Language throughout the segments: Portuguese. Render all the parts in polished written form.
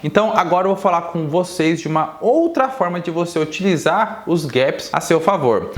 Então agora eu vou falar com vocês de uma outra forma de você utilizar os gaps a seu favor.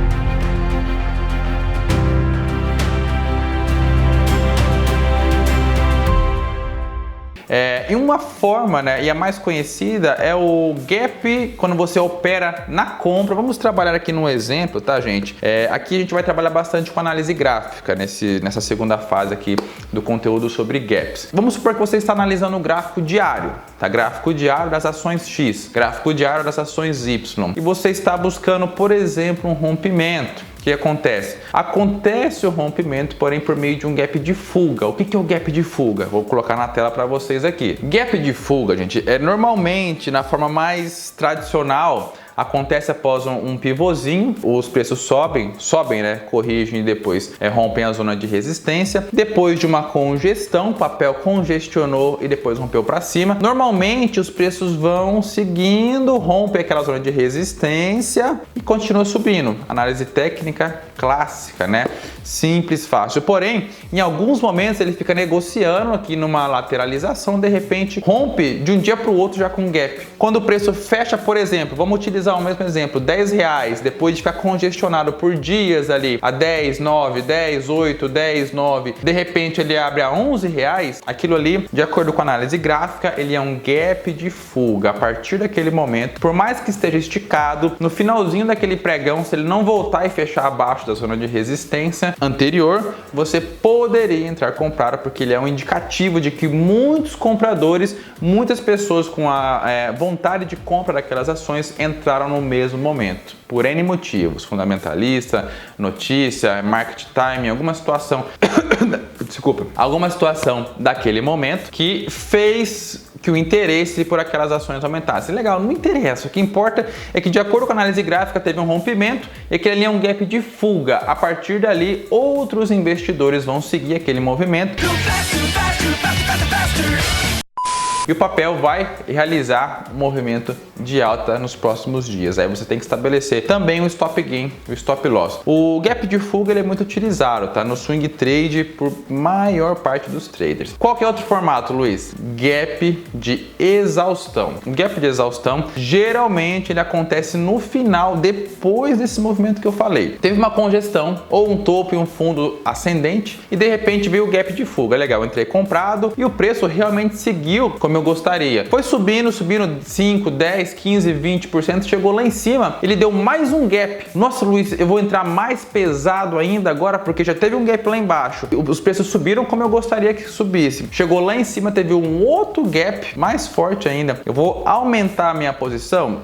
E uma forma, né, e a mais conhecida é o gap quando você opera na compra. Vamos trabalhar aqui num exemplo, tá, gente? Aqui a gente vai trabalhar bastante com análise gráfica nessa segunda fase aqui do conteúdo sobre gaps. Vamos supor que você está analisando o gráfico diário, tá? Gráfico diário das ações X, gráfico diário das ações Y. E você está buscando, por exemplo, um rompimento. O que acontece? Acontece o rompimento, porém por meio de um gap de fuga. O que é o gap de fuga? Vou colocar na tela para vocês aqui. Gap de fuga, gente, normalmente na forma mais tradicional, acontece após um pivôzinho, os preços sobem, né? Corrigem e depois rompem a zona de resistência. Depois de uma congestão, o papel congestionou e depois rompeu para cima. Normalmente os preços vão seguindo, rompe aquela zona de resistência e continua subindo. Análise técnica clássica, né? Simples, fácil. Porém, em alguns momentos ele fica negociando aqui numa lateralização, de repente rompe de um dia para o outro já com gap. Quando o preço fecha, por exemplo, vamos utilizar o mesmo exemplo, R$10, depois de ficar congestionado por dias ali a 10, 9, 10, 8, 10, 9, de repente ele abre a R$11, aquilo ali, de acordo com a análise gráfica, ele é um gap de fuga. A partir daquele momento, por mais que esteja esticado, no finalzinho daquele pregão, se ele não voltar e fechar abaixo da zona de resistência anterior, você poderia entrar comprado, porque ele é um indicativo de que muitos compradores, muitas pessoas com a vontade de compra daquelas ações entraram no mesmo momento, por N motivos, fundamentalista, notícia, market time, alguma situação, desculpa, alguma situação daquele momento que fez que o interesse por aquelas ações aumentasse. Legal, não interessa. O que importa é que, de acordo com a análise gráfica, teve um rompimento e aquele ali é um gap de fuga. A partir dali, outros investidores vão seguir aquele movimento. E o papel vai realizar um movimento de alta nos próximos dias. Aí você tem que estabelecer também o stop gain, o stop loss. O gap de fuga ele é muito utilizado, tá? No swing trade por maior parte dos traders. Qual que é outro formato, Luiz? Gap de exaustão. O gap de exaustão geralmente ele acontece no final, depois desse movimento que eu falei. Teve uma congestão ou um topo e um fundo ascendente e de repente veio o gap de fuga. Legal, entrei comprado e o preço realmente seguiu como eu gostaria. Foi subindo 5, 10, 15, 20%, chegou lá em cima, ele deu mais um gap. Nossa, Luiz, eu vou entrar mais pesado ainda agora porque já teve um gap lá embaixo. Os preços subiram como eu gostaria que subisse. Chegou lá em cima, teve um outro gap mais forte ainda. Eu vou aumentar a minha posição.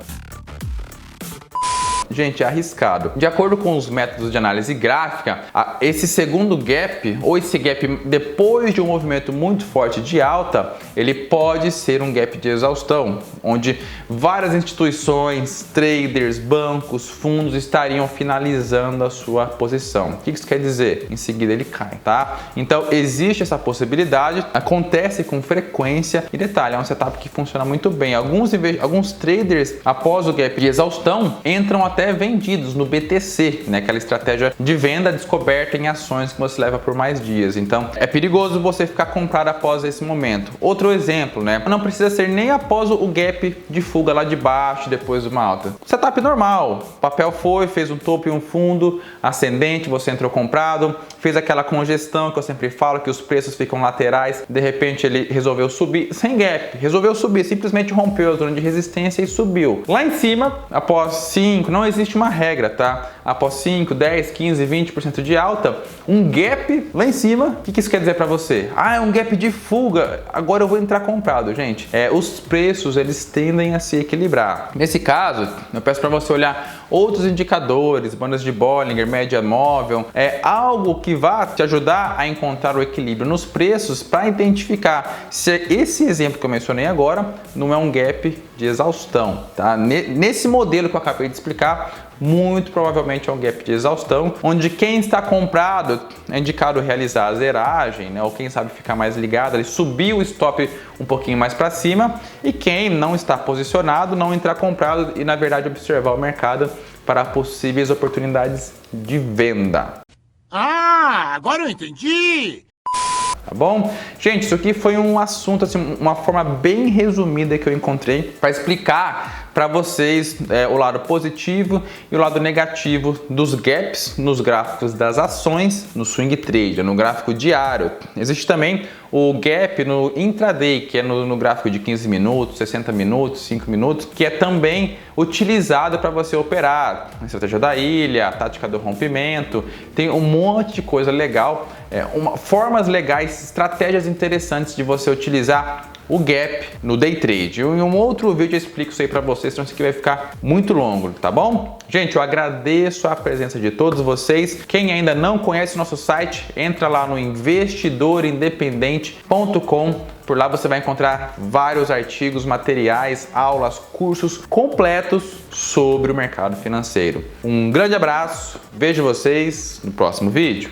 Gente, é arriscado. De acordo com os métodos de análise gráfica, esse segundo gap, ou esse gap depois de um movimento muito forte de alta, ele pode ser um gap de exaustão, onde várias instituições, traders, bancos, fundos estariam finalizando a sua posição. O que isso quer dizer? Em seguida ele cai, tá? Então existe essa possibilidade, acontece com frequência e detalhe, é um setup que funciona muito bem. Alguns traders, após o gap de exaustão, entram até vendidos no BTC, né? Aquela estratégia de venda descoberta em ações que você leva por mais dias. Então é perigoso você ficar comprado após esse momento. Outro exemplo, né? Não precisa ser nem após o gap de fuga lá de baixo, depois de uma alta. Setup normal, o papel fez um topo e um fundo ascendente, você entrou comprado, fez aquela congestão que eu sempre falo, que os preços ficam laterais, de repente ele resolveu subir, sem gap, resolveu subir, simplesmente rompeu a zona de resistência e subiu. Lá em cima, após 5, não existe uma regra, tá? Após 5, 10, 15, 20% de alta, um gap lá em cima, o que isso quer dizer para você? Ah, é um gap de fuga, agora eu vou entrar comprado, gente. Os preços, eles tendem a se equilibrar. Nesse caso, eu peço para você olhar outros indicadores, bandas de Bollinger, média móvel, algo que vá te ajudar a encontrar o equilíbrio nos preços para identificar se esse exemplo que eu mencionei agora não é um gap de exaustão, tá? Nesse modelo que eu acabei de explicar, muito provavelmente é um gap de exaustão, onde quem está comprado é indicado realizar a zeragem, né? Ou quem sabe ficar mais ligado, ele subir o stop um pouquinho mais para cima, e quem não está posicionado, não entrar comprado e na verdade observar o mercado para possíveis oportunidades de venda. Ah, agora eu entendi! tá bom? Gente, isso aqui foi um assunto, assim, uma forma bem resumida que eu encontrei para explicar para vocês o lado positivo e o lado negativo dos gaps nos gráficos das ações no swing trade, no gráfico diário. Existe também o gap no intraday, que é no gráfico de 15 minutos, 60 minutos, 5 minutos, que é também utilizado para você operar. A estratégia da ilha, a tática do rompimento, tem um monte de coisa legal, formas legais, estratégias interessantes de você utilizar o gap no day trade. Em um outro vídeo eu explico isso aí para vocês, senão isso aqui vai ficar muito longo, tá bom? Gente, eu agradeço a presença de todos vocês. Quem ainda não conhece o nosso site, entra lá no investidorindependente.com. Por lá você vai encontrar vários artigos, materiais, aulas, cursos completos sobre o mercado financeiro. Um grande abraço, vejo vocês no próximo vídeo.